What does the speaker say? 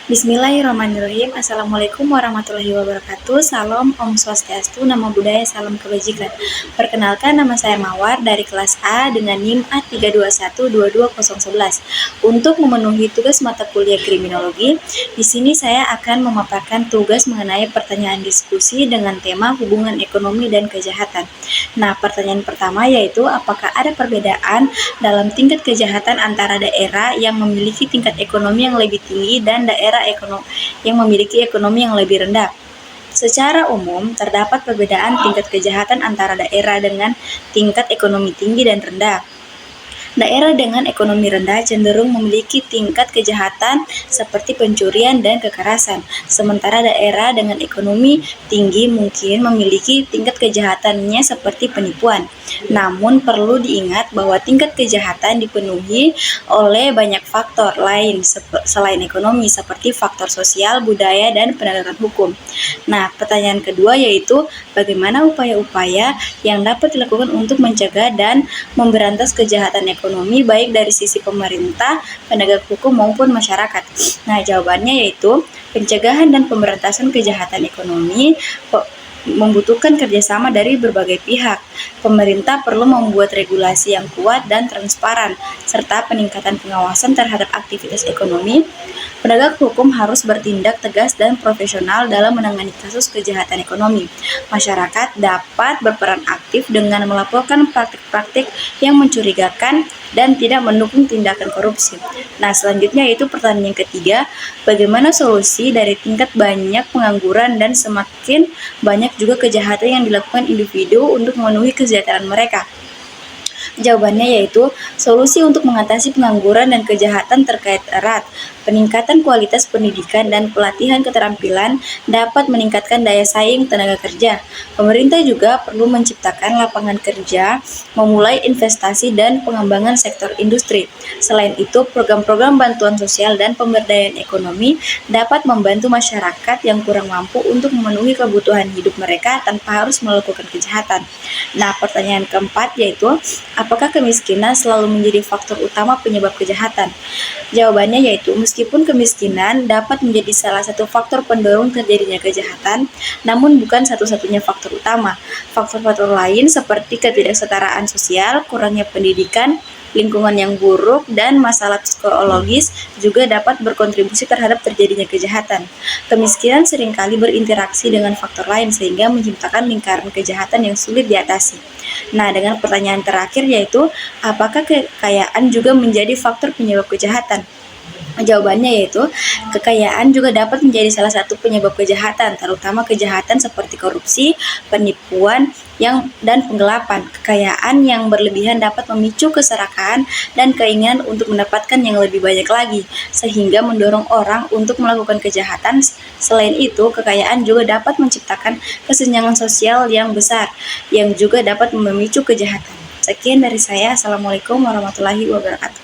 Bismillahirrahmanirrahim. Assalamualaikum warahmatullahi wabarakatuh. Salam, Om Swastiastu, Namo Buddhaya, Salam Kebajikan. Perkenalkan, nama saya Mawar dari kelas A dengan NIM A321220111. Untuk memenuhi tugas mata kuliah kriminologi, di sini saya akan memaparkan tugas mengenai pertanyaan diskusi dengan tema hubungan ekonomi dan kejahatan. Nah, pertanyaan pertama yaitu apakah ada perbedaan dalam tingkat kejahatan antara daerah yang memiliki tingkat ekonomi yang lebih tinggi dan daerah yang memiliki ekonomi yang lebih rendah. Secara umum, terdapat perbedaan tingkat kejahatan antara daerah dengan tingkat ekonomi tinggi dan rendah. Daerah dengan ekonomi rendah cenderung memiliki tingkat kejahatan seperti pencurian dan kekerasan, sementara daerah dengan ekonomi tinggi mungkin memiliki tingkat kejahatannya seperti penipuan. Namun perlu diingat bahwa tingkat kejahatan dipenuhi oleh banyak faktor lain selain ekonomi seperti faktor sosial, budaya, dan penegakan hukum. Nah, pertanyaan kedua yaitu bagaimana upaya-upaya yang dapat dilakukan untuk mencegah dan memberantas kejahatan ekonomi baik dari sisi pemerintah, penegak hukum maupun masyarakat. Nah, jawabannya yaitu pencegahan dan pemberantasan kejahatan ekonomi membutuhkan kerjasama dari berbagai pihak. Pemerintah perlu membuat regulasi yang kuat dan transparan, serta peningkatan pengawasan terhadap aktivitas ekonomi. Penegak hukum harus bertindak tegas dan profesional dalam menangani kasus kejahatan ekonomi. Masyarakat dapat berperan aktif dengan melaporkan praktik-praktik yang mencurigakan dan tidak mendukung tindakan korupsi. Nah, selanjutnya yaitu pertanyaan yang ketiga, bagaimana solusi dari tingkat banyak pengangguran dan semakin banyak juga kejahatan yang dilakukan individu untuk memenuhi kesejahteraan mereka? Jawabannya yaitu solusi untuk mengatasi pengangguran dan kejahatan terkait erat. Peningkatan kualitas pendidikan dan pelatihan keterampilan dapat meningkatkan daya saing tenaga kerja. Pemerintah juga perlu menciptakan lapangan kerja, memulai investasi dan pengembangan sektor industri. Selain itu, program-program bantuan sosial dan pemberdayaan ekonomi dapat membantu masyarakat yang kurang mampu untuk memenuhi kebutuhan hidup mereka tanpa harus melakukan kejahatan. Nah, pertanyaan keempat yaitu apakah kemiskinan selalu menjadi faktor utama penyebab kejahatan? Jawabannya yaitu meskipun kemiskinan dapat menjadi salah satu faktor pendorong terjadinya kejahatan, namun bukan satu-satunya faktor utama. Faktor-faktor lain seperti ketidaksetaraan sosial, kurangnya pendidikan, lingkungan yang buruk, dan masalah psikologis juga dapat berkontribusi terhadap terjadinya kejahatan. Kemiskinan seringkali berinteraksi dengan faktor lain sehingga menciptakan lingkaran kejahatan yang sulit diatasi. Nah, dengan pertanyaan terakhir yaitu, apakah kekayaan juga menjadi faktor penyebab kejahatan? Jawabannya yaitu kekayaan juga dapat menjadi salah satu penyebab kejahatan, terutama kejahatan seperti korupsi, penipuan, dan penggelapan. Kekayaan yang berlebihan dapat memicu keserakahan dan keinginan untuk mendapatkan yang lebih banyak lagi, sehingga mendorong orang untuk melakukan kejahatan. Selain itu, kekayaan juga dapat menciptakan kesenjangan sosial yang besar, yang juga dapat memicu kejahatan. Sekian dari saya. Assalamualaikum warahmatullahi wabarakatuh.